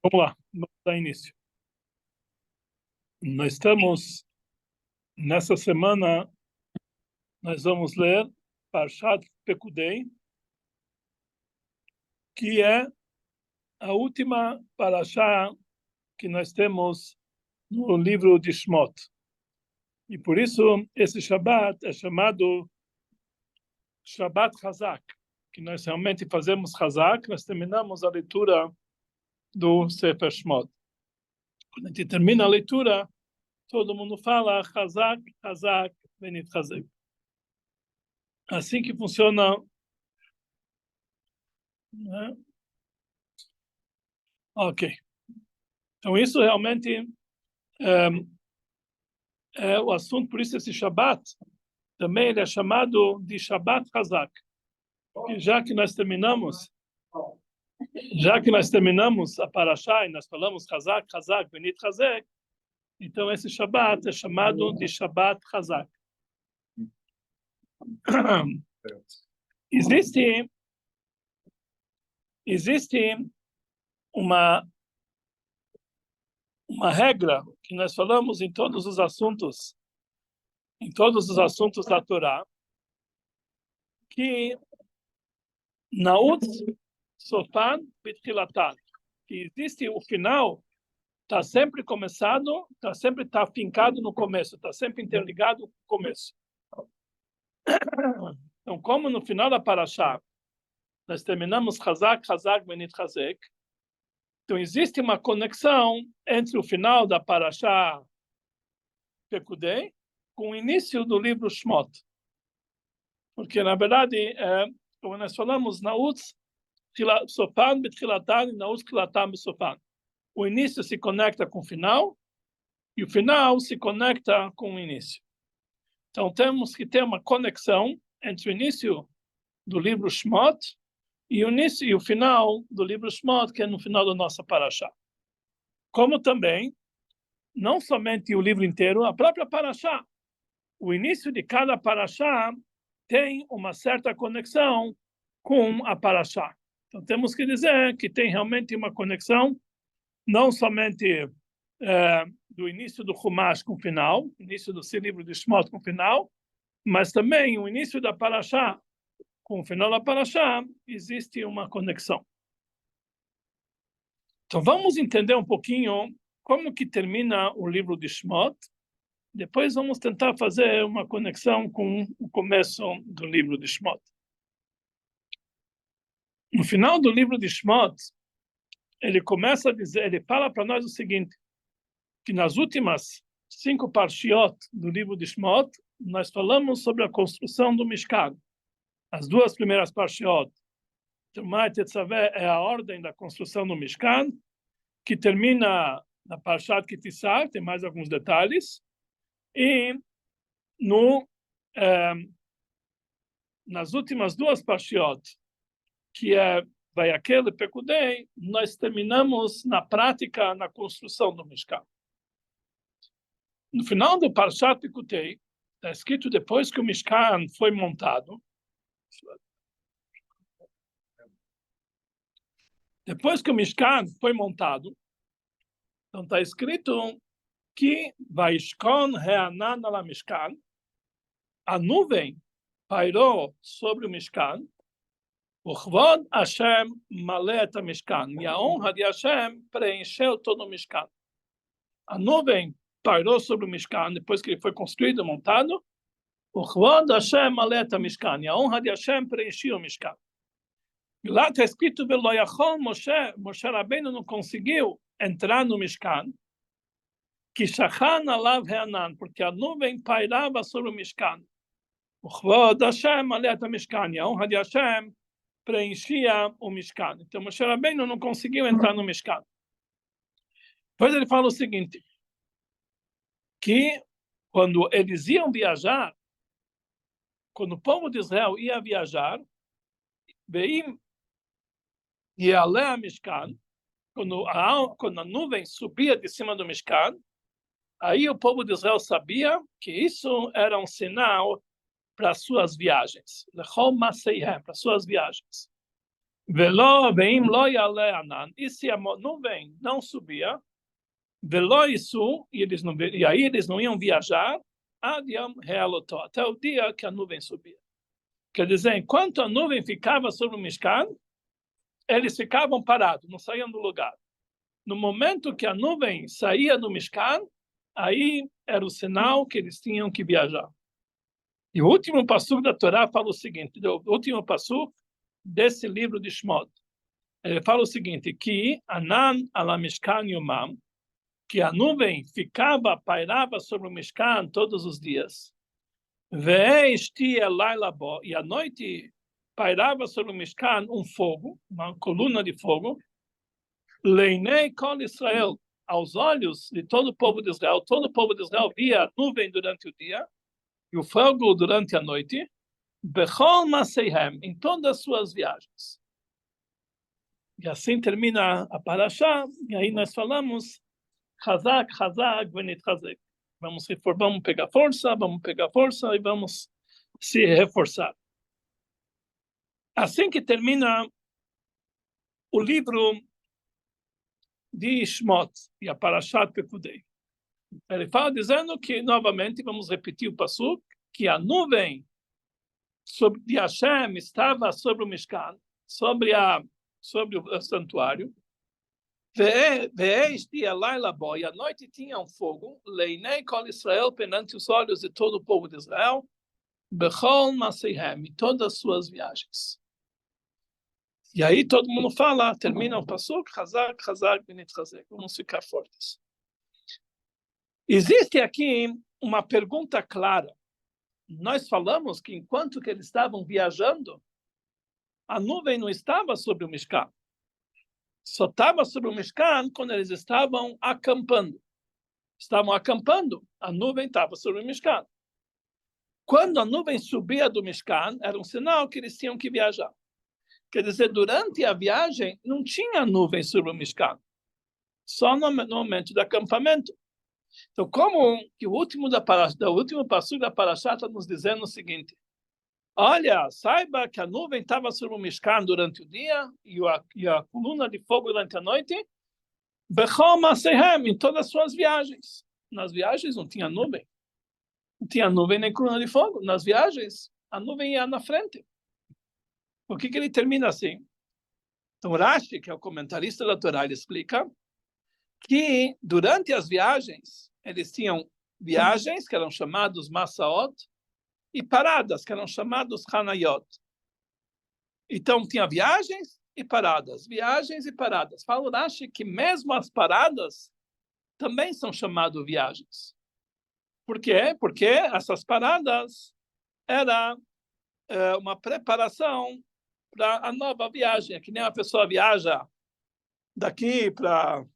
Vamos lá, vamos dar início. Nós estamos, nessa semana, nós vamos ler Parshat Pekudei, que é a última parashá que nós temos no livro de Shmot. E por isso, esse Shabbat é chamado Shabbat Chazak, que nós realmente fazemos Chazak, nós terminamos a leitura do Sefer Shmot. Quando a gente termina a leitura, todo mundo fala Chazak, Chazak, Benit Chazak. Assim que funciona, né? Ok. Então, isso realmente é o assunto, por isso esse Shabbat também ele é chamado de Shabbat Chazak. E já que nós terminamos a Parashá e nós falamos Chazak, Chazak, Benit Chazak, então esse Shabbat é chamado de Shabbat Chazak. Existe uma regra que nós falamos em todos os assuntos da Torá, que Naut Sofan Bitchilatan, que existe o final, está sempre começado, está fincado no começo, está sempre interligado com o começo. Então, como no final da Parashá, nós terminamos Chazak, Chazak, Benit Chazek, então existe uma conexão entre o final da Parashá Pekudei com o início do livro Shmot. Porque, na verdade, como nós falamos, Naut Sofan Bitchilatan e Naut Tchilatan B'Sofan. O início se conecta com o final e o final se conecta com o início. Então, temos que ter uma conexão entre o início do livro Shmot e o início e o final do livro Shmot, que é no final da nossa Parashá. Como também, não somente o livro inteiro, a própria Parashá. O início de cada Parashá tem uma certa conexão com a Parashá. Então, temos que dizer que tem realmente uma conexão, não somente do início do Chumash com o final, início do seu livro de Shmot com o final, mas também o início da Parashá com o final da Parashá, existe uma conexão. Então, vamos entender um pouquinho como que termina o livro de Shmot. Depois vamos tentar fazer uma conexão com o começo do livro de Shmot. No final do livro de Shmot, ele começa a dizer, ele fala para nós o seguinte, que nas últimas 5 parshiot do livro de Shmot, nós falamos sobre a construção do Mishkan. As 2 primeiras parshiot, Terumah e Tetzaveh, é a ordem da construção do Mishkan, que termina na Parshat Kitissá, tem mais alguns detalhes, e nas últimas 2 parshiot, que é Vayakel e Pekudei, nós terminamos na prática, na construção do Mishkan. No final do Parshat Pekudei, está escrito depois que o Mishkan foi montado, depois que o Mishkan foi montado, então está escrito que Vaishkon He'anan ala Mishkan, a nuvem pairou sobre o Mishkan, Uchvod Hashem malé et Mishkan, e a honra de Hashem preencheu todo o Mishkan. A nuvem pairou sobre o Mishkan, depois que ele foi construído e montado, Uchvod Hashem malé et Mishkan, e a honra de Hashem preencheu o Mishkan. E lá está escrito, Moshe Rabbeinu não conseguiu entrar no Mishkan, que Shachan alav he'anan, porque a nuvem pairava sobre o Mishkan. Uchvod Hashem malé et Mishkan, e a honra de Hashem preenchia o Mishkan. Então, Moshe Rabbeinu não conseguiu entrar no Mishkan. Depois ele fala o seguinte, que quando eles iam viajar, quando o povo de Israel ia viajar, veio e a Mishkan, quando a nuvem subia de cima do Mishkan, aí o povo de Israel sabia que isso era um sinal para suas viagens, para suas viagens. Veló, veim lo yale anan. E se a nuvem não subia, veló isso, e aí eles não iam viajar, adiam realotó, até o dia que a nuvem subia. Quer dizer, enquanto a nuvem ficava sobre o Mishkan, eles ficavam parados, não saíam do lugar. No momento que a nuvem saía do Mishkan, aí era o sinal que eles tinham que viajar. E o último passuco da Torá fala o seguinte, o último passuco desse livro de Shmot. Ele fala o seguinte, que Anan ala Mishkan Yomam, que a nuvem pairava sobre o Mishkan todos os dias. E à noite pairava sobre o Mishkan um fogo, uma coluna de fogo. Leinei kol Israel, aos olhos de todo o povo de Israel. Todo o povo de Israel via a nuvem durante o dia e o fogo durante a noite. Bechol maseihem, em todas as suas viagens. E assim termina a parashá, e aí nós falamos Chazak, Chazak, Benit Chazek. Vamos pegar força e vamos se reforçar. Assim que termina o livro de Shmot e a Parashat Pekudei. Ele fala dizendo que, novamente, vamos repetir o pasuk, que a nuvem de Hashem estava sobre o Mishkan, sobre o santuário, e a noite tinha um fogo, leinei kol Israel, perante os olhos de todo o povo de Israel, bechol maseihem, todas as suas viagens. E aí todo mundo fala, termina o pasuk, Chazak, Chazak, Benit Chazek, vamos ficar fortes. Existe aqui uma pergunta clara. Nós falamos que enquanto que eles estavam viajando, a nuvem não estava sobre o Mishkan. Só estava sobre o Mishkan quando eles estavam acampando. Estavam acampando, a nuvem estava sobre o Mishkan. Quando a nuvem subia do Mishkan, era um sinal que eles tinham que viajar. Quer dizer, durante a viagem, não tinha nuvem sobre o Mishkan. Só no momento do acampamento. Então, como que o último passuco da Parashá está nos dizendo o seguinte: olha, saiba que a nuvem estava sobre o Mishkan durante o dia e a coluna de fogo durante a noite, Bechol Masehem, em todas as suas viagens. Nas viagens não tinha nuvem. Não tinha nuvem nem coluna de fogo. Nas viagens, a nuvem ia na frente. Por que ele termina assim? Então, Rashi, que é o comentarista da Torá, ele explica que durante as viagens, eles tinham viagens que eram chamados Masaot e paradas que eram chamados Hanayot. Então, tinha viagens e paradas. Fala o Rashi que mesmo as paradas também são chamadas viagens. Por quê? Porque essas paradas era uma preparação para a nova viagem. É que nem uma pessoa viaja daqui para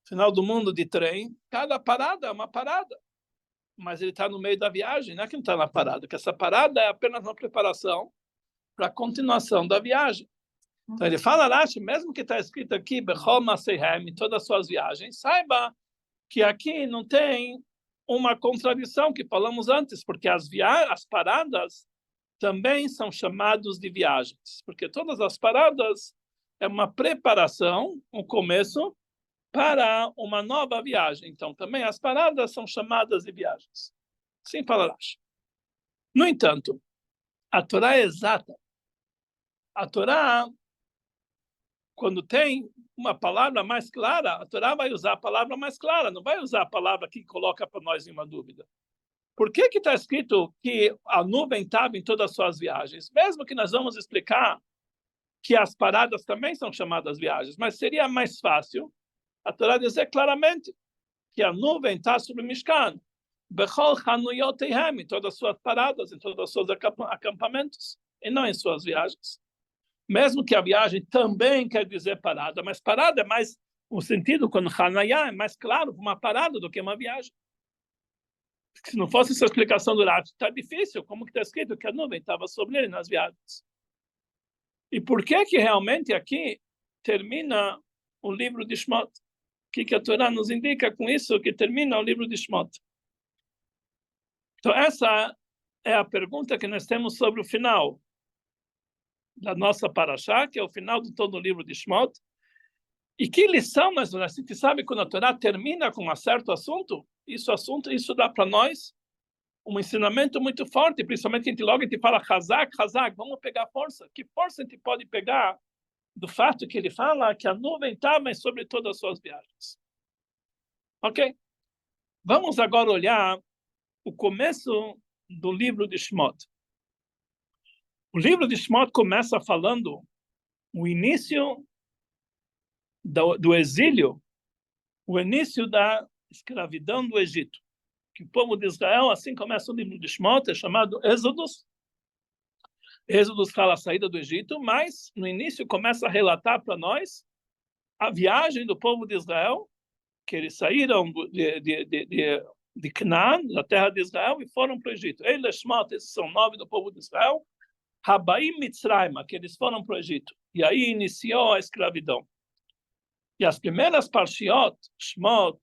final do mundo de trem, cada parada é uma parada. Mas ele está no meio da viagem, não é que não está na parada, que essa parada é apenas uma preparação para a continuação da viagem. Então ele fala, Rashi, mesmo que está escrito aqui, Bechol Maseihem, em todas as suas viagens, saiba que aqui não tem uma contradição que falamos antes, porque as paradas também são chamadas de viagens, porque todas as paradas é uma preparação, um começo, para uma nova viagem. Então, também as paradas são chamadas de viagens. Sim, fala Rashi. No entanto, a Torá é exata. A Torá, quando tem uma palavra mais clara, a Torá vai usar a palavra mais clara, não vai usar a palavra que coloca para nós em uma dúvida. Por que está escrito que a nuvem estava em todas as suas viagens? Mesmo que nós vamos explicar que as paradas também são chamadas viagens, mas seria mais fácil a Torá dizer claramente que a nuvem está sobre o Mishkan, Bechol Hanuyoteihem, em todas as suas paradas, em todos os seus acampamentos, e não em suas viagens. Mesmo que a viagem também quer dizer parada, mas parada é mais, o sentido quando Hanayá é mais claro uma parada do que uma viagem. Se não fosse essa explicação do Rashi, está difícil, como que está escrito que a nuvem estava sobre ele nas viagens. E por que realmente aqui termina o livro de Shmot? O que a Torá nos indica com isso que termina o livro de Shmot? Então essa é a pergunta que nós temos sobre o final. da nossa Parashá, que é o final de todo o livro de Shmot. E que lição nós a gente sabe quando a Torá termina com um certo assunto? Isso dá para nós um ensinamento muito forte, principalmente que a gente fala Hazak, vamos pegar força. Que força a gente pode pegar do fato que ele fala que a nuvem estava sobre todas as suas viagens? Ok? Vamos agora olhar o começo do livro de Shmot. O livro de Shmot começa falando o início do exílio, o início da escravidão do Egito. Que o povo de Israel, assim começa o livro de Shmot, é chamado Êxodos. Êxodos fala a saída do Egito, mas no início começa a relatar para nós a viagem do povo de Israel, que eles saíram de Canaã, da terra de Israel, e foram para o Egito. Eles, Shmot, esses são 9 do povo de Israel, Habaim Mitzrayma, que eles foram para o Egito. E aí iniciou a escravidão. E as primeiras parshiot, Shmot,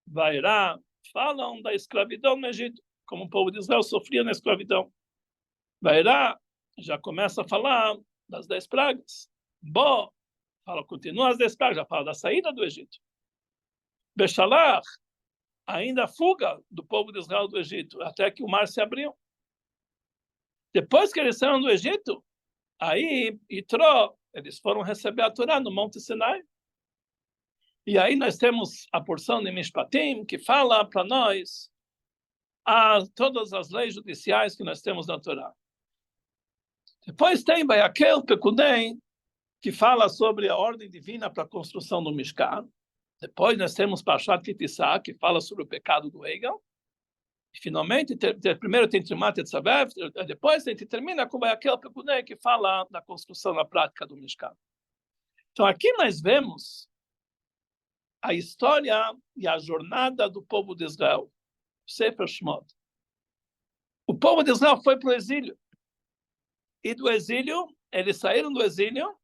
Vairá, falam da escravidão no Egito, como o povo de Israel sofria na escravidão. Vairá já começa a falar das 10 pragas. Bo, continua as 10 pragas, já fala da saída do Egito. Beshalach, ainda a fuga do povo de Israel do Egito, até que o mar se abriu. Depois que eles saíram do Egito, aí, Itró, eles foram receber a Torá no Monte Sinai. E aí nós temos a porção de Mishpatim, que fala para nós todas as leis judiciais que nós temos na Torá. Depois tem Baiakel Pekudei, que fala sobre a ordem divina para a construção do Mishkan. Depois nós temos Parshat Kitissá, que fala sobre o pecado do Egel. E finalmente, primeiro tem Trimat Etzavev, depois a gente termina com Baiakel Pekudei, que fala da construção na prática do Mishkan. Então aqui nós vemos a história e a jornada do povo de Israel. Sefer Shmot. O povo de Israel foi para o exílio. E do exílio, eles saíram do exílio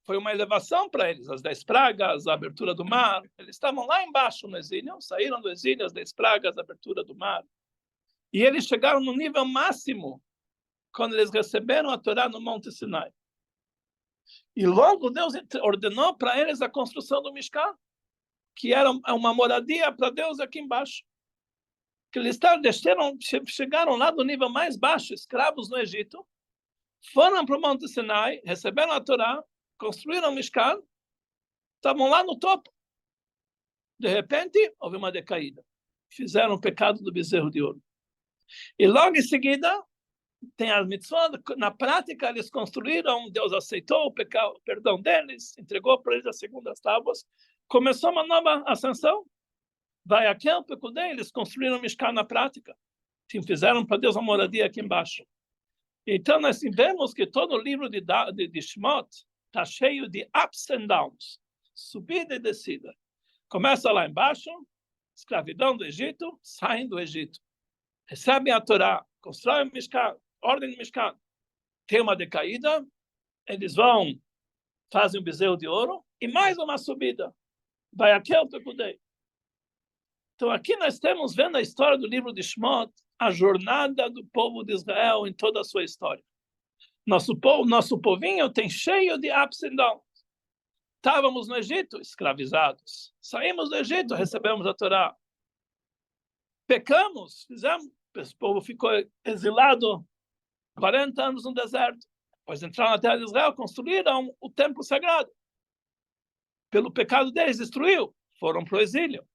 foi uma elevação para eles, as 10 pragas, a abertura do mar. Eles estavam lá embaixo no exílio, saíram do exílio, as 10 pragas, a abertura do mar. E eles chegaram no nível máximo quando eles receberam a Torá no Monte Sinai. E logo Deus ordenou para eles a construção do Mishkan, que era uma moradia para Deus aqui embaixo. Que eles chegaram lá do nível mais baixo, escravos no Egito, foram para o Monte Sinai, receberam a Torá, construíram o Mishkan, estavam lá no topo. De repente, houve uma decaída. Fizeram o pecado do bezerro de ouro. E logo em seguida, tem as mitzvot, na prática eles construíram, Deus aceitou o perdão deles, entregou para eles as segundas tábuas, começou uma nova ascensão. Vai aquele pecudei, eles construíram o Mishkan na prática, fizeram para Deus uma moradia aqui embaixo. Então nós vemos que todo o livro de Shmot está cheio de ups and downs, subida e descida. Começa lá embaixo, escravidão do Egito, saem do Egito, recebem a Torá, constroem o Mishkan, ordem do Mishkan, tem uma decaída, eles fazem um bezerro de ouro, e mais uma subida, vai aquele pecudei. Então aqui nós estamos vendo a história do livro de Shmot, a jornada do povo de Israel em toda a sua história. Nosso povinho tem cheio de ups and downs. Estávamos no Egito, escravizados. Saímos do Egito, recebemos a Torá. Pecamos, o povo ficou exilado 40 anos no deserto. Depois entraram na terra de Israel, construíram o templo sagrado. Pelo pecado deles, destruiu. Foram para o exílio.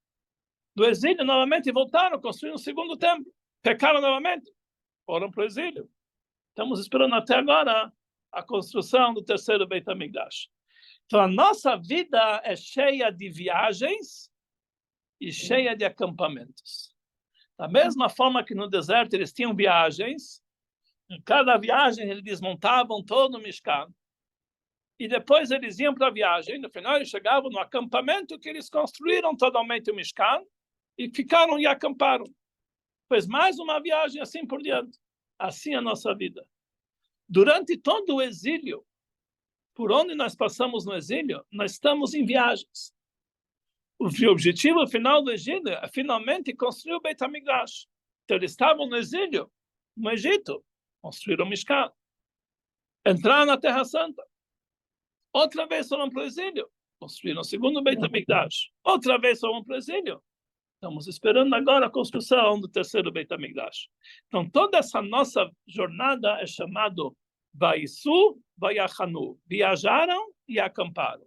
Do exílio, novamente, voltaram, construíram o segundo templo. Pecaram novamente, foram para o exílio. Estamos esperando até agora a construção do terceiro Beit HaMikdash. Então, a nossa vida é cheia de viagens e cheia de acampamentos. Da mesma forma que no deserto eles tinham viagens, em cada viagem eles desmontavam todo o Mishkan, e depois eles iam para a viagem, no final eles chegavam no acampamento que eles construíram totalmente o Mishkan, e ficaram e acamparam. Pois mais uma viagem, assim por diante. Assim a nossa vida. Durante todo o exílio, por onde nós passamos no exílio, nós estamos em viagens. O objetivo final do exílio é finalmente construir o Beit HaMikdash. Então eles estavam no exílio, no Egito, construíram o Mishkan. entraram na Terra Santa. Outra vez foram para o exílio. Construíram o segundo Beit HaMikdash. Outra vez foram para o exílio. Estamos esperando agora a construção do terceiro Beit HaMikdash. Então, toda essa nossa jornada é chamado Vaisu, Vaiachanu. Viajaram e acamparam.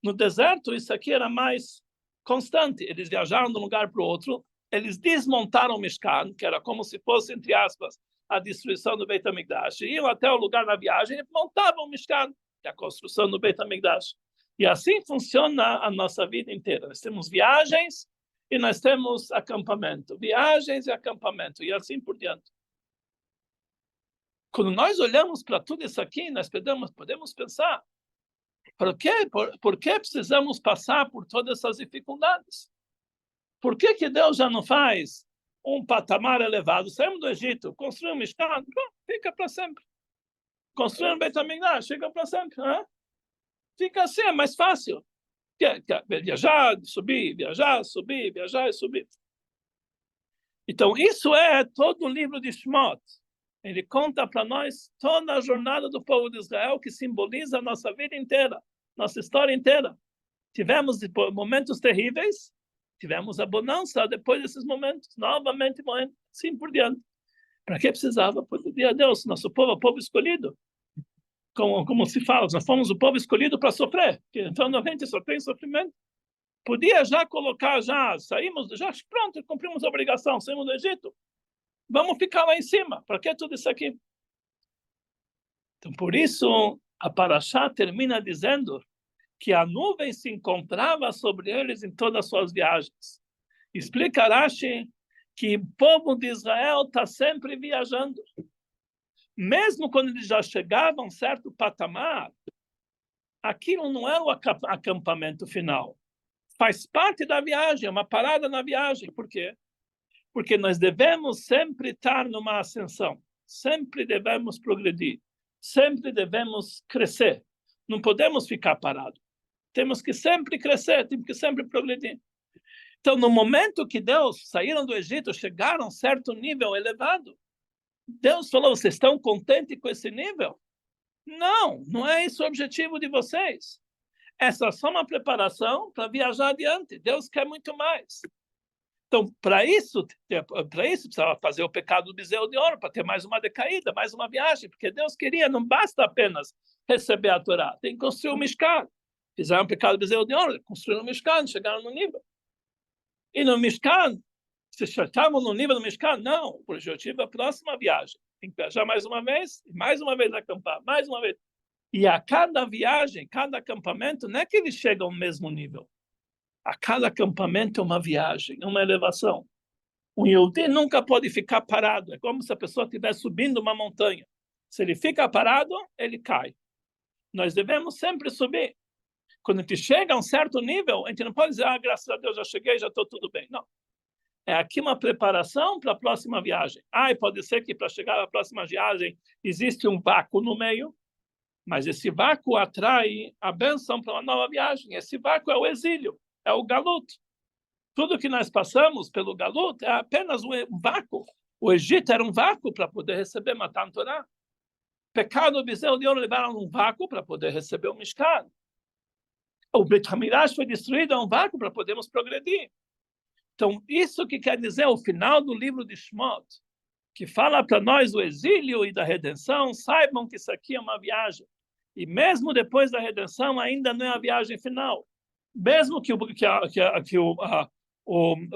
No deserto, isso aqui era mais constante. Eles viajaram de um lugar para o outro. Eles desmontaram o Mishkan, que era como se fosse, entre aspas, a destruição do Beit HaMikdash. Iam até o lugar na viagem e montavam o Mishkan, que é a construção do Beit HaMikdash. E assim funciona a nossa vida inteira. Nós temos viagens e nós temos acampamento. Viagens e acampamento, e assim por diante. Quando nós olhamos para tudo isso aqui, nós podemos pensar, por que precisamos passar por todas essas dificuldades? Por que Deus já não faz um patamar elevado? Saímos do Egito, construímos um Mishkan, fica para sempre. Construir um Beit HaMikdash, fica para sempre. Fica assim, é mais fácil. Viajar, subir, viajar, subir, viajar e subir. Então, isso é todo o livro de Shemot. Ele conta para nós toda a jornada do povo de Israel, que simboliza a nossa vida inteira, nossa história inteira. Tivemos momentos terríveis, tivemos a bonança depois desses momentos, novamente morrendo, assim por diante. Para que precisava? Podia Deus, nosso povo, o povo escolhido. Como se fala, nós fomos o povo escolhido para sofrer, que então a gente só tem sofrimento. Podia já colocar, saímos, já pronto, cumprimos a obrigação, saímos do Egito. Vamos ficar lá em cima. Para que tudo isso aqui? Então, por isso, a Parashá termina dizendo que a nuvem se encontrava sobre eles em todas as suas viagens. Explica Rashi que o povo de Israel está sempre viajando. Mesmo quando eles já chegavam a um certo patamar, aquilo não é o acampamento final. Faz parte da viagem, uma parada na viagem. Por quê? Porque nós devemos sempre estar numa ascensão. Sempre devemos progredir. Sempre devemos crescer. Não podemos ficar parados. Temos que sempre crescer, temos que sempre progredir. Então, no momento que Deus saíram do Egito, chegaram a um certo nível elevado, Deus falou, vocês estão contentes com esse nível? Não, não é esse o objetivo de vocês. Essa é só uma preparação para viajar adiante. Deus quer muito mais. Então, para isso precisava fazer o pecado do bezerro de ouro, para ter mais uma decaída, mais uma viagem, porque Deus queria, não basta apenas receber a Torá, tem que construir o Mishkan. Fizeram o pecado do bezerro de ouro, construíram o Mishkan, chegaram no nível. E no Mishkan, se estavam no nível do Mishkan, não, o objetivo é a próxima viagem. Tem que viajar mais uma vez, e mais uma vez acampar, mais uma vez. E a cada viagem, cada acampamento, não é que eles chegam ao mesmo nível. A cada acampamento é uma viagem, uma elevação. Um Yehudi nunca pode ficar parado. É como se a pessoa estivesse subindo uma montanha. Se ele fica parado, ele cai. Nós devemos sempre subir. Quando a gente chega a um certo nível, a gente não pode dizer, graças a Deus, já cheguei, já estou tudo bem. Não. É aqui uma preparação para a próxima viagem. E pode ser que para chegar à próxima viagem existe um vácuo no meio, mas esse vácuo atrai a bênção para uma nova viagem. Esse vácuo é o exílio, é o galut. Tudo que nós passamos pelo galut é apenas um vácuo. O Egito era um vácuo para poder receber Matan Torah. Pecado do bezerro de ouro levaram um vácuo para poder receber o Mishkan. O Beit HaMikdash foi destruído, é um vácuo para podermos progredir. Então, isso que quer dizer o final do livro de Shemot, que fala para nós do exílio e da redenção, saibam que isso aqui é uma viagem. E mesmo depois da redenção, ainda não é a viagem final. Mesmo que o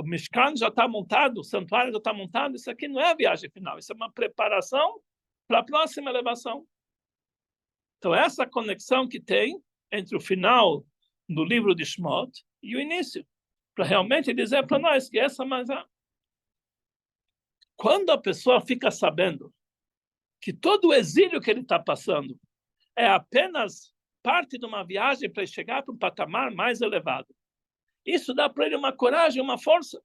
Mishkan já está montado, o santuário já está montado, isso aqui não é a viagem final, isso é uma preparação para a próxima elevação. Então, essa conexão que tem entre o final do livro de Shemot e o início, para realmente dizer para nós que essa mais quando a pessoa fica sabendo que todo o exílio que ele está passando é apenas parte de uma viagem para chegar para um patamar mais elevado, isso dá para ele uma coragem, uma força.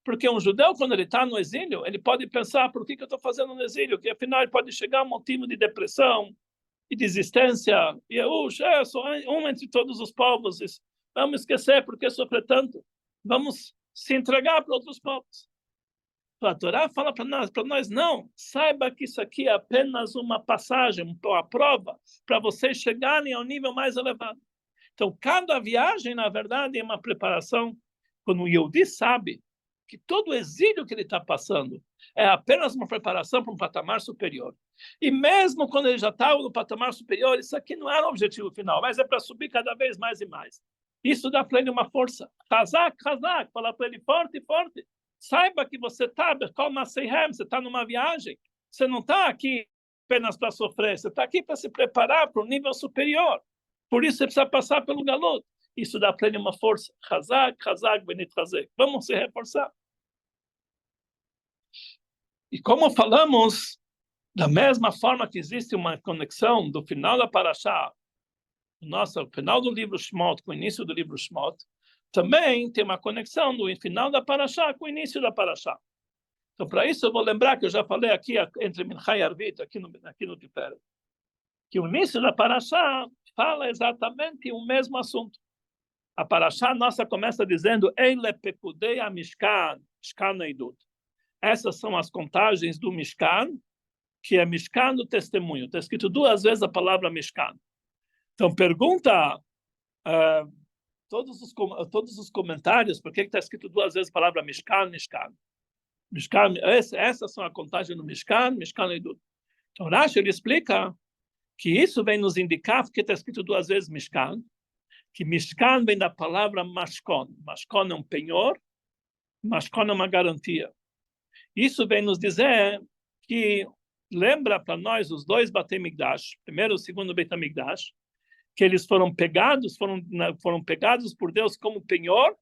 Porque um judeu, quando ele está no exílio, ele pode pensar, por que eu estou fazendo no exílio? Que afinal ele pode chegar a um motivo de depressão e desistência. E eu sou um entre todos os povos. Vamos esquecer porque sofrer tanto. Vamos se entregar para outros povos. A Torá fala para nós, não, saiba que isso aqui é apenas uma passagem, uma prova, para vocês chegarem ao nível mais elevado. Então, cada viagem, na verdade, é uma preparação. Quando o Yehudi sabe que todo o exílio que ele está passando é apenas uma preparação para um patamar superior. E mesmo quando ele já estava no patamar superior, isso aqui não era o objetivo final, mas é para subir cada vez mais e mais. Isso dá para ele uma força. Hazak, fala para ele forte, forte. Saiba que você está, você está numa viagem. Você não está aqui apenas para sofrer, você está aqui para se preparar para um nível superior. Por isso você precisa passar pelo galoto. Isso dá para ele uma força. Hazak, benit hazek. Vamos se reforçar. E como falamos, da mesma forma que existe uma conexão do final da Parashá, o final do livro Shmot com o início do livro Shmot, também tem uma conexão do final da Parashá com o início da Parashá. Então, para isso, eu vou lembrar que eu já falei aqui entre Mincha e Arvit, aqui no Tiferet, que o início da Parashá fala exatamente o mesmo assunto. A Parashá nossa começa dizendo Eile pekudei a Mishkan, Mishkan Eidut. Essas são as contagens do Mishkan, que é Mishkan do testemunho. Está escrito 2 vezes a palavra Mishkan. Então, pergunta todos os comentários por que está escrito 2 vezes a palavra Mishkan. Essas são a contagem do Mishkan Eidut. Então, Rashi ele explica que isso vem nos indicar, porque está escrito 2 vezes Mishkan, que Mishkan vem da palavra Mashkon. Mashkon é um penhor, Mashkon é uma garantia. Isso vem nos dizer que lembra para nós os 2 Batei Migdash, primeiro e o segundo Beit HaMikdash, que eles foram pegados por Deus como penhor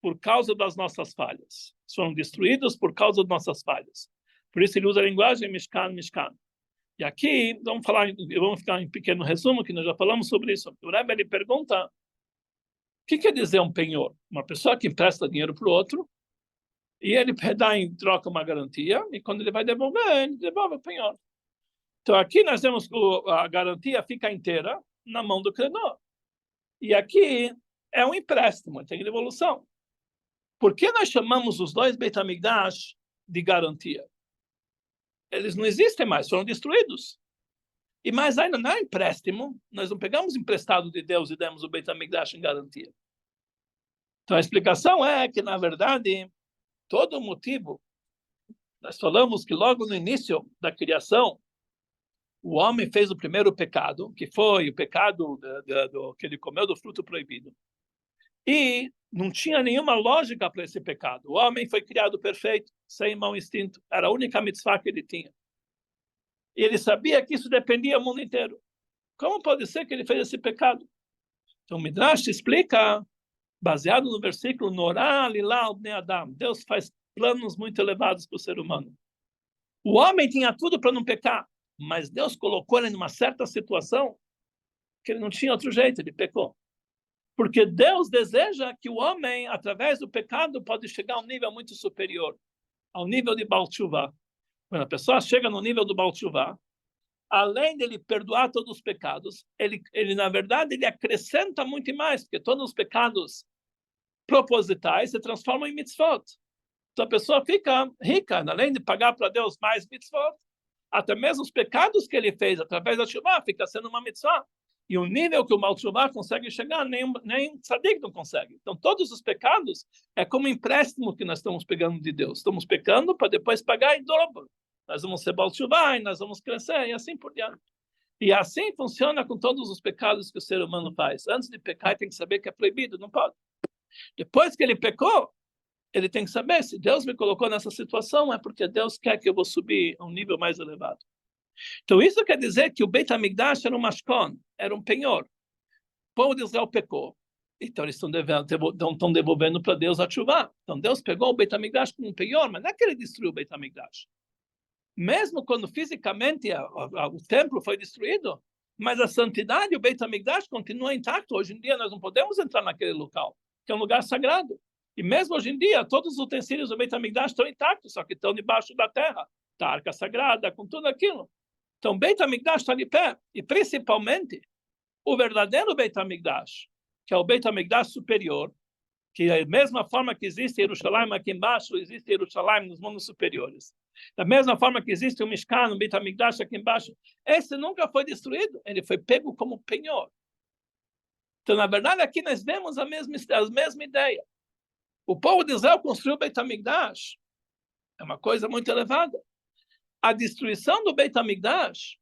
por causa das nossas falhas. Foram destruídos por causa das nossas falhas. Por isso ele usa a linguagem Mishkan. E aqui, vamos ficar em pequeno resumo, que nós já falamos sobre isso. O Rebbe ele pergunta, o que quer dizer um penhor? Uma pessoa que empresta dinheiro para o outro, e ele dá em troca uma garantia, e quando ele vai devolver, ele devolve o penhor. Então aqui nós temos que a garantia fica inteira na mão do credor. E aqui é um empréstimo, tem devolução. Por que nós chamamos os 2 Beit HaMikdash de garantia? Eles não existem mais, foram destruídos. E mais ainda, não é empréstimo, nós não pegamos emprestado de Deus e demos o Beit HaMikdash em garantia. Então a explicação é que, na verdade, todo o motivo, nós falamos que logo no início da criação, o homem fez o primeiro pecado, que foi o pecado que ele comeu do fruto proibido. E não tinha nenhuma lógica para esse pecado. O homem foi criado perfeito, sem mau instinto. Era a única mitzvah que ele tinha. E ele sabia que isso dependia do mundo inteiro. Como pode ser que ele fez esse pecado? Então, o Midrash explica, baseado no versículo, Norá lilá bnei Adam. Deus faz planos muito elevados para o ser humano. O homem tinha tudo para não pecar, mas Deus colocou ele numa certa situação que ele não tinha outro jeito, ele pecou. Porque Deus deseja que o homem, através do pecado, pode chegar a um nível muito superior, ao nível de Baal Teshuvah. Quando a pessoa chega no nível do Baal Teshuvah, além dele perdoar todos os pecados, ele na verdade, ele acrescenta muito mais, porque todos os pecados propositais se transformam em mitzvot. Então a pessoa fica rica, além de pagar para Deus mais mitzvot, até mesmo os pecados que ele fez através da Teshuvah fica sendo uma mitzvah. E o nível que o Baal Teshuvah consegue chegar, nem Tzadik não consegue. Então, todos os pecados é como um empréstimo que nós estamos pegando de Deus. Estamos pecando para depois pagar em dobro. Nós vamos ser Baal Teshuvah, e nós vamos crescer, e assim por diante. E assim funciona com todos os pecados que o ser humano faz. Antes de pecar, ele tem que saber que é proibido, não pode. Depois que ele pecou, ele tem que saber, se Deus me colocou nessa situação, é porque Deus quer que eu vou subir a um nível mais elevado. Então, isso quer dizer que o Beit HaMikdash era um mashkon, era um penhor. O povo de Israel pecou. Então, eles estão devolvendo para Deus a Teshuvah. Então, Deus pegou o Beit HaMikdash como um penhor, mas não é que ele destruiu o Beit HaMikdash. Mesmo quando fisicamente o templo foi destruído, mas a santidade, o Beit HaMikdash continua intacto. Hoje em dia, nós não podemos entrar naquele local, que é um lugar sagrado. E mesmo hoje em dia, todos os utensílios do Beit HaMikdash estão intactos, só que estão debaixo da terra. Da arca sagrada, com tudo aquilo. Então, Beit HaMikdash está de pé. E, principalmente, o verdadeiro Beit HaMikdash, que é o Beit HaMikdash superior, Que da mesma forma que existe Jerusalém aqui embaixo, existe Jerusalém nos mundos superiores. Da mesma forma que existe o Mishkan, o Beit HaMikdash aqui embaixo, esse nunca foi destruído, ele foi pego como penhor. Então, na verdade, aqui nós vemos a mesma ideia. O povo de Israel construiu o Beit HaMikdash, é uma coisa muito elevada. A destruição do Beit HaMikdash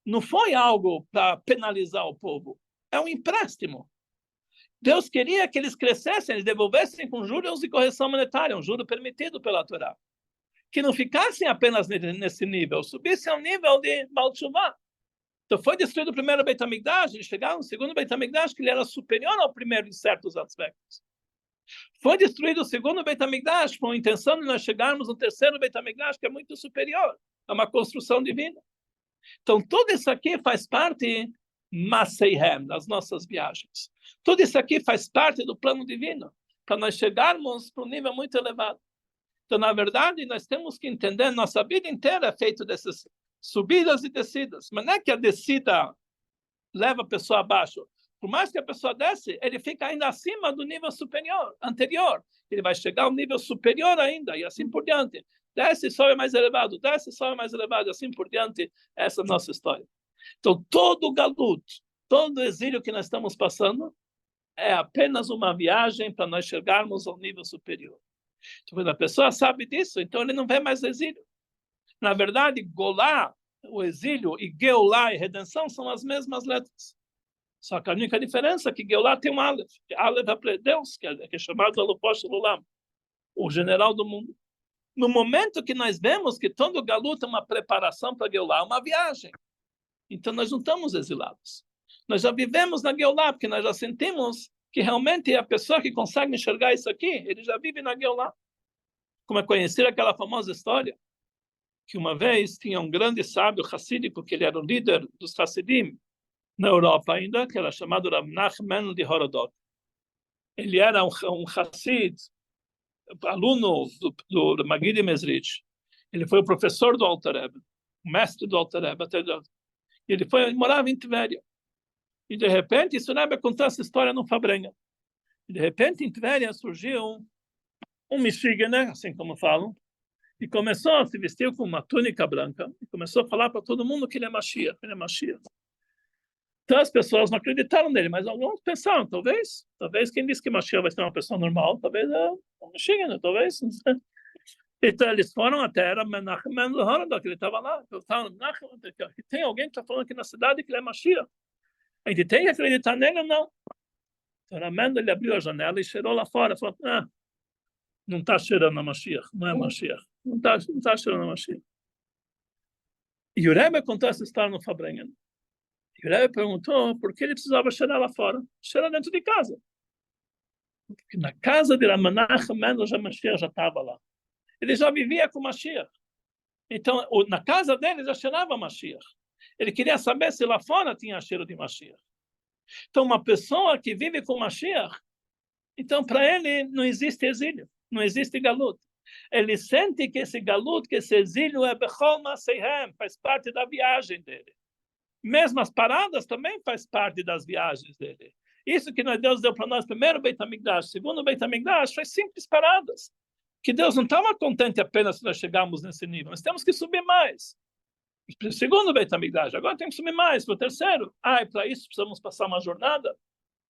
não foi algo para penalizar o povo, é um empréstimo. Deus queria que eles crescessem, eles devolvessem com juros e correção monetária, um juro permitido pela Torá. Que não ficassem apenas nesse nível, subissem ao nível de Baal Teshuvah. Então foi destruído o primeiro Beit HaMikdash, eles chegaram no segundo Beit HaMikdash, que ele era superior ao primeiro em certos aspectos. Foi destruído o segundo Beit HaMikdash com a intenção de nós chegarmos no terceiro Beit HaMikdash, que é muito superior, é uma construção divina. Então tudo isso aqui faz parte Maseihem, das nossas viagens. Tudo isso aqui faz parte do plano divino, para nós chegarmos para um nível muito elevado. Então, na verdade, nós temos que entender, nossa vida inteira é feita dessas subidas e descidas. Mas não é que a descida leva a pessoa abaixo. Por mais que a pessoa desce, ele fica ainda acima do nível superior, anterior. Ele vai chegar ao nível superior ainda, e assim por diante. Desce, sobe mais elevado, desce, sobe mais elevado, e assim por diante. Essa é a nossa história. Então, todo o galut, todo o exílio que nós estamos passando, é apenas uma viagem para nós chegarmos ao nível superior. Então, quando a pessoa sabe disso, então ele não vê mais exílio. Na verdade, Golá, o exílio, e Geulá e redenção são as mesmas letras. Só que a única diferença é que Geulá tem um Aleph. Aleph é Deus, que é chamado Eloposh Lulam, o general do mundo. No momento que nós vemos que todo galuto é uma preparação para Geulá, uma viagem. Então, nós não estamos exilados. Nós já vivemos na Geulá, porque nós já sentimos que realmente a pessoa que consegue enxergar isso aqui, ele já vive na Geulá. Como é conhecer aquela famosa história, que uma vez tinha um grande sábio hassídico, que ele era o líder dos Hassidim na Europa ainda, que era chamado Rav Nachman de Horodot. Ele era um Hassid, aluno do Maggid Mezrich. Ele foi o professor do Alter Rebbe, o mestre do Alter Rebbe. Ele morava em Tveria. E, de repente, isso Rebbe contou essa história no Fabrenha. E, de repente, em Tveria surgiu um Michiganer, assim como falam, e começou a se vestir com uma túnica branca, e começou a falar para todo mundo que ele é Mashiach, ele é Mashiach. Então, as pessoas não acreditaram nele, mas alguns pensaram, talvez quem disse que Mashiach vai ser uma pessoa normal, talvez é um Michiganer, talvez. Então, eles foram até era Menachem Ben Horodot, que ele estava lá. Tem alguém que está falando aqui na cidade que ele é Mashiach. A gente tem que acreditar nele ou não? Então, Amanda, ele abriu a janela e cheirou lá fora. Falou, não está cheirando a Mashiach, não é Mashiach. Não tá cheirando a Mashiach. E o Rebbe contou essa história no Fabrengen. E o Rebbe perguntou por que ele precisava cheirar lá fora. Cheirar dentro de casa. Porque na casa de Ramanach, menos a Mashiach já estava lá. Ele já vivia com Mashiach. Então, na casa dele já cheirava Mashiach. Ele queria saber se lá fora tinha cheiro de Mashiach. Então, uma pessoa que vive com Mashiach, então, para ele, não existe exílio, não existe galut. Ele sente que esse galut, que esse exílio é Bechol Maseihem, faz parte da viagem dele. Mesmo as paradas também faz parte das viagens dele. Isso que Deus deu para nós, primeiro Beit HaMikdash, segundo Beit HaMikdash, foi simples paradas. Que Deus não estava contente apenas se nós chegarmos nesse nível, nós temos que subir mais. Segundo Beit HaMikdash, agora tem que subir mais para o terceiro. E para isso precisamos passar uma jornada.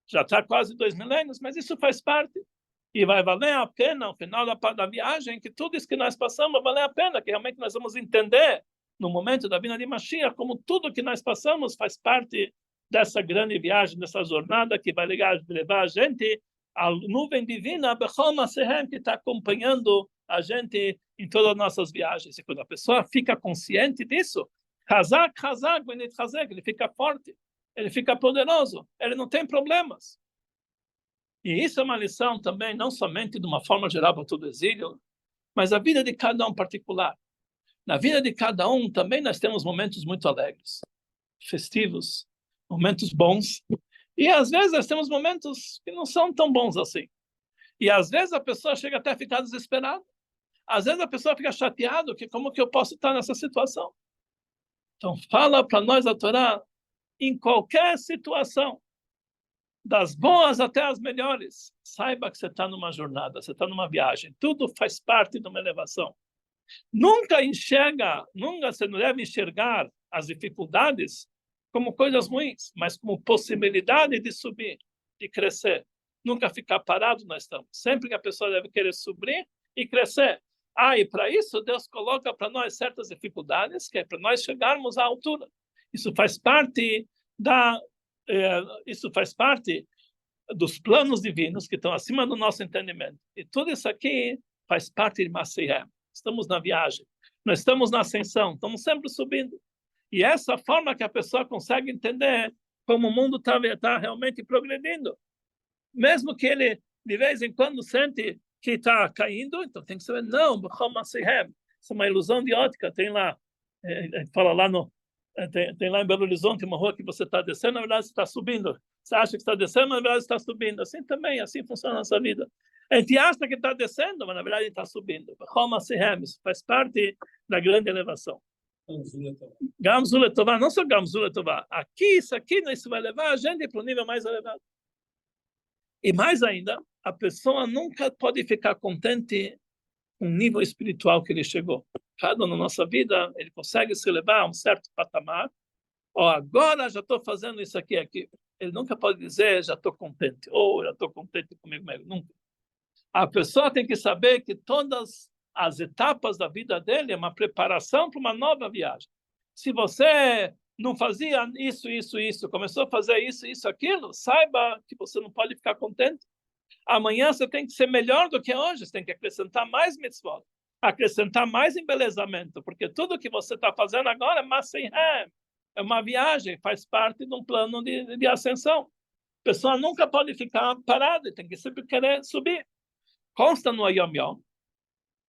Já está quase 2 milênios, mas isso faz parte. E vai valer a pena, ao final da viagem, que tudo isso que nós passamos vai valer a pena, que realmente nós vamos entender, no momento da vinda de Mashiach, como tudo que nós passamos faz parte dessa grande viagem, dessa jornada que vai levar a gente à nuvem divina, Bechol Maseihem, que está acompanhando a gente em todas as nossas viagens. E quando a pessoa fica consciente disso, ele fica forte, ele fica poderoso, ele não tem problemas. E isso é uma lição também, não somente de uma forma geral para todo exílio, mas a vida de cada um particular. Na vida de cada um também nós temos momentos muito alegres, festivos, momentos bons. E às vezes nós temos momentos que não são tão bons assim. E às vezes a pessoa chega até a ficar desesperada. Às vezes a pessoa fica chateada, que como que eu posso estar nessa situação? Então fala para nós a Torá, em qualquer situação, das boas até as melhores. Saiba que você está numa jornada, você está numa viagem. Tudo faz parte de uma elevação. Nunca você não deve enxergar as dificuldades como coisas ruins, mas como possibilidade de subir, de crescer. Nunca ficar parado nós estamos. Sempre que a pessoa deve querer subir e crescer. E para isso Deus coloca para nós certas dificuldades, que é para nós chegarmos à altura. Isso faz parte dos planos divinos que estão acima do nosso entendimento. E tudo isso aqui faz parte de Mashiach. Estamos na viagem, nós estamos na ascensão, estamos sempre subindo. E essa forma que a pessoa consegue entender como o mundo está realmente progredindo. Mesmo que ele, de vez em quando, sente que está caindo, então tem que saber, não, isso é uma ilusão de ótica. Tem lá, fala lá tem lá em Belo Horizonte uma rua que você está descendo, na verdade você está subindo. Você acha que está descendo, mas na verdade está subindo. Assim também, assim funciona a nossa vida. A gente acha que está descendo, mas na verdade está subindo. Isso faz parte da grande elevação. Gamzul Letová, não só Gamzul Letová. Isso aqui vai levar a gente para o nível mais elevado. E mais ainda, a pessoa nunca pode ficar contente com o nível espiritual que ele chegou. Cada um na nossa vida, ele consegue se levar a um certo patamar. Agora já estou fazendo isso aqui. Ele nunca pode dizer, já estou contente. Ou já estou contente comigo mesmo. Nunca. A pessoa tem que saber que todas as etapas da vida dele é uma preparação para uma nova viagem. Se você não fazia isso, começou a fazer isso, aquilo, saiba que você não pode ficar contente. Amanhã você tem que ser melhor do que hoje, você tem que acrescentar mais mitzvot, acrescentar mais embelezamento, porque tudo que você está fazendo agora é uma viagem, faz parte de um plano de ascensão. A pessoa nunca pode ficar parada, tem que sempre querer subir. Consta no Yom Yom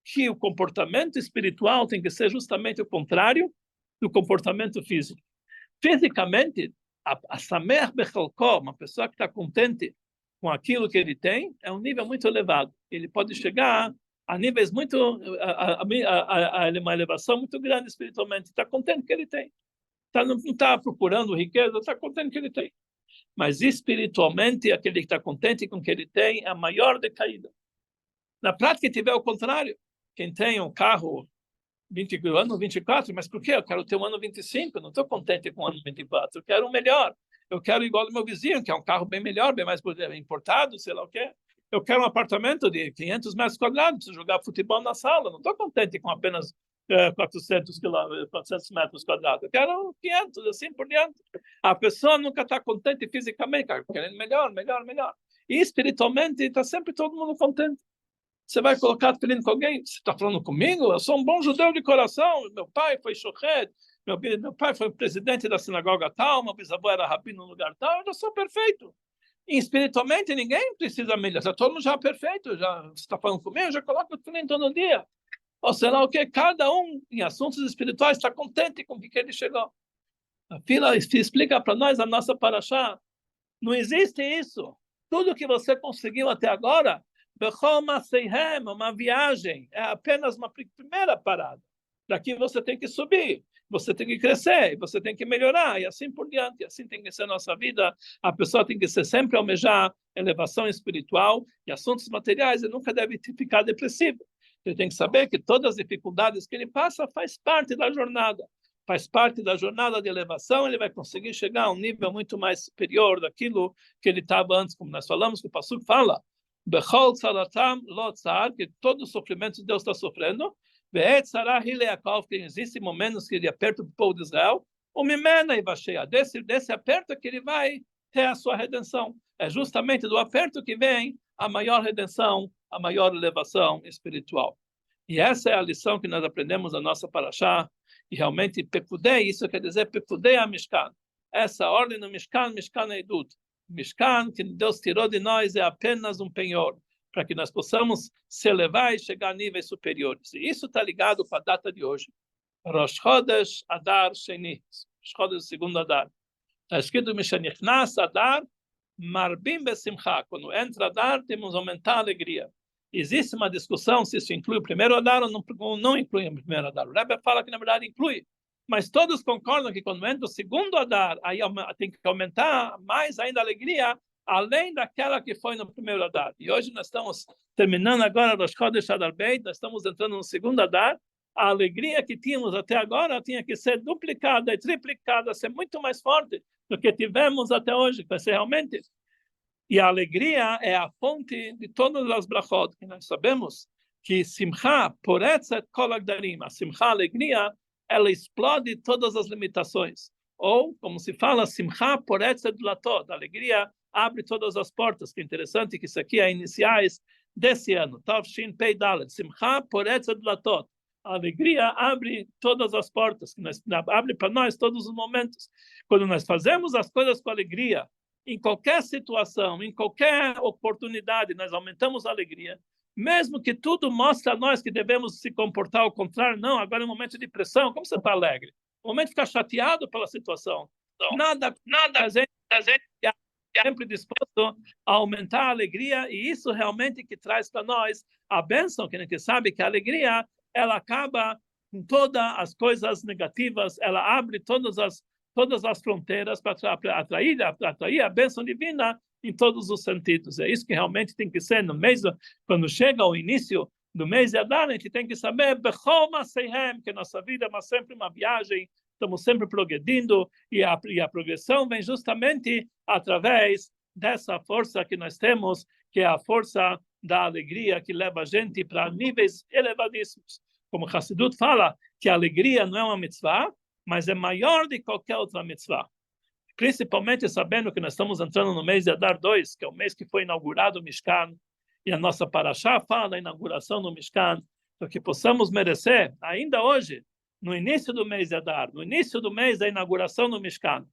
que o comportamento espiritual tem que ser justamente o contrário do comportamento físico. Fisicamente, a Samer Bechalko, uma pessoa que está contente com aquilo que ele tem, é um nível muito elevado. Ele pode chegar a níveis muito, uma elevação muito grande espiritualmente. Está contente que ele tem. Não está procurando riqueza, está contente que ele tem. Mas espiritualmente, aquele que está contente com o que ele tem é a maior decaída. Na prática, tiver o contrário. Quem tem um carro ano 24, mas por quê? Eu quero ter um ano 25, não estou contente com o ano 24, eu quero um melhor. Eu quero igual ao meu vizinho, que é um carro bem melhor, bem mais importado, sei lá o quê. Eu quero um apartamento de 500 metros quadrados, preciso jogar futebol na sala, não estou contente com apenas 400 metros quadrados, eu quero 500, assim por diante. A pessoa nunca está contente fisicamente, querendo melhor. E espiritualmente está sempre todo mundo contente. Você vai colocar tefilim com alguém? Você está falando comigo? Eu sou um bom judeu de coração. Meu pai foi shochet, meu pai foi presidente da sinagoga tal, meu bisavô era rabino no lugar tal, eu já sou perfeito. E espiritualmente, ninguém precisa melhorar. Todo mundo já é perfeito. Você está falando comigo? Eu já coloco o tefilim todo dia. Ou sei lá o que, cada um em assuntos espirituais está contente com o que ele chegou. A fila explica para nós a nossa paraxá. Não existe isso. Tudo que você conseguiu até agora, uma viagem, é apenas uma primeira parada. Daqui você tem que subir, você tem que crescer, você tem que melhorar, e assim por diante. Assim tem que ser a nossa vida. A pessoa tem que sempre almejar elevação espiritual e assuntos materiais, e nunca deve ficar depressivo. Ele tem que saber que todas as dificuldades que ele passa faz parte da jornada. Faz parte da jornada de elevação, ele vai conseguir chegar a um nível muito mais superior daquilo que ele estava antes, como nós falamos, que o Pasuk fala, Bechol tzaratam lo tzar, que todo o sofrimento Deus está sofrendo, ve'et tzarah hileakov, que existem momentos que ele aperta o povo de Israel, o mimena e vacheia, desse aperto que ele vai ter a sua redenção. É justamente do aperto que vem a maior redenção, a maior elevação espiritual. E essa é a lição que nós aprendemos na nossa paraxá, e realmente pekudei, isso quer dizer pekudei a Mishkan. Essa ordem no Mishkan é Edut. Mishkan, que Deus tirou de nós, é apenas um penhor, para que nós possamos se elevar e chegar a níveis superiores. E isso está ligado com a data de hoje. Rosh Chodesh Adar Sheni. Rosh Chodesh, segundo Adar. Está escrito Mishanichnas Adar, Marbim Besimcha. Quando entra Adar, temos aumentar a alegria. Existe uma discussão se isso inclui o primeiro Adar ou não inclui o primeiro Adar. O Rebbe fala que, na verdade, inclui. Mas todos concordam que quando entra o segundo Adar, aí tem que aumentar mais ainda a alegria além daquela que foi no primeiro Adar. E hoje nós estamos terminando agora Rosh Chodesh Adar Beit, nós estamos entrando no segundo Adar. A alegria que tínhamos até agora tinha que ser duplicada e triplicada, ser muito mais forte do que tivemos até hoje, para ser realmente. E a alegria é a fonte de todas as brachot, que nós sabemos que Simcha, Poretzet Kol Agdarim, a Simcha, a alegria, ela explode todas as limitações. Ou, como se fala, Simcha, Poretzet Latot, a alegria abre todas as portas, que é interessante que isso aqui é iniciais desse ano, Tavshin Pei Dalet, Simcha, Poretzet Latot. A alegria abre todas as portas, que abre para nós todos os momentos. Quando nós fazemos as coisas com alegria, em qualquer situação, em qualquer oportunidade, nós aumentamos a alegria, mesmo que tudo mostre a nós que devemos se comportar ao contrário. Não, agora é um momento de pressão, como você está alegre? O momento de ficar chateado pela situação. Nada, a gente é sempre disposto a aumentar a alegria, e isso realmente que traz para nós a bênção, que a gente sabe que a alegria, ela acaba com todas as coisas negativas, ela abre todas as fronteiras para atrair a bênção divina em todos os sentidos. É isso que realmente tem que ser no mês, quando chega o início do mês de Adar, a gente tem que saber que nossa vida é sempre uma viagem, estamos sempre progredindo, e a progressão vem justamente através dessa força que nós temos, que é a força da alegria, que leva a gente para níveis elevadíssimos. Como Hassidut fala, que a alegria não é uma mitzvah, mas é maior de qualquer outra mitzvah. Principalmente sabendo que nós estamos entrando no mês de Adar 2, que é o mês que foi inaugurado o Mishkan, e a nossa parashá fala da inauguração do Mishkan, para que possamos merecer, ainda hoje, no início do mês de Adar, no início do mês da inauguração do Mishkan,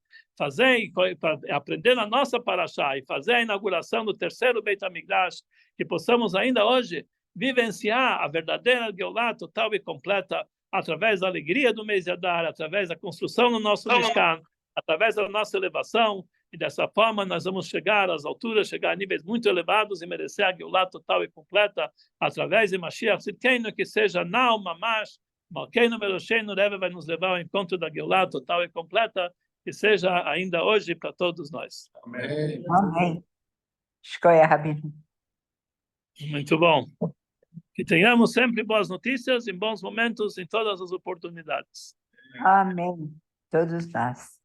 aprender a nossa parashá e fazer a inauguração do terceiro Beit HaMikdash, que possamos ainda hoje vivenciar a verdadeira Geulah total e completa, através da alegria do mês de Adar, através da construção do nosso Mishkan, através da nossa elevação, e dessa forma nós vamos chegar às alturas, chegar a níveis muito elevados e merecer a Geulah total e completa, através de Mashiach Tzidkeinu, que seja Nau Mamash, Malkeinu Melosheinu, Rebbe vai nos levar ao encontro da Geulah total e completa, que seja ainda hoje para todos nós. Amém. Amém. Escolha, Rabino. Muito bom. Que tenhamos sempre boas notícias, em bons momentos, em todas as oportunidades. Amém. Todos nós.